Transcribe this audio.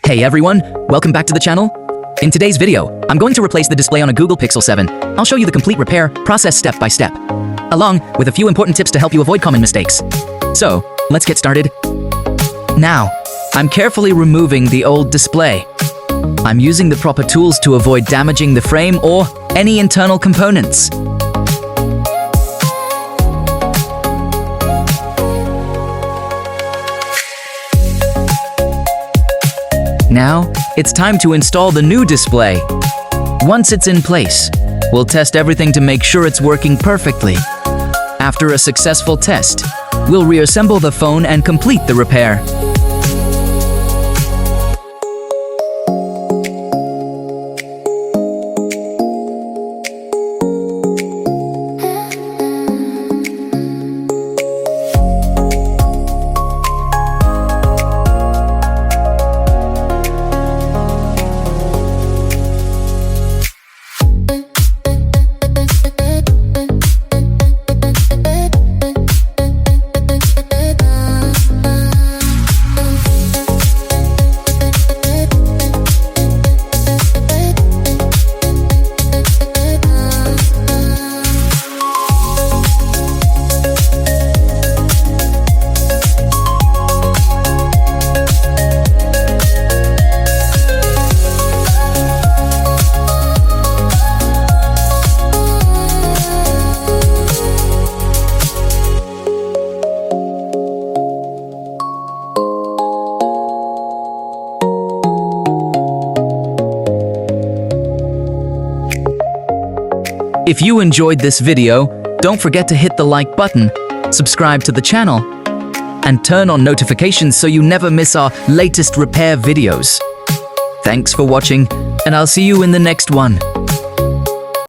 Hey everyone, welcome back to the channel. In today's video, I'm going to replace the display on a Google Pixel 7. I'll show you the complete repair process step by step, along with a few important tips to help you avoid common mistakes. So, let's get started. Now, I'm carefully removing the old display. I'm using the proper tools to avoid damaging the frame or any internal components. Now, it's time to install the new display. Once it's in place, we'll test everything to make sure it's working perfectly. After a successful test, we'll reassemble the phone and complete the repair. If you enjoyed this video, don't forget to hit the like button, subscribe to the channel, and turn on notifications so you never miss our latest repair videos. Thanks for watching, and I'll see you in the next one.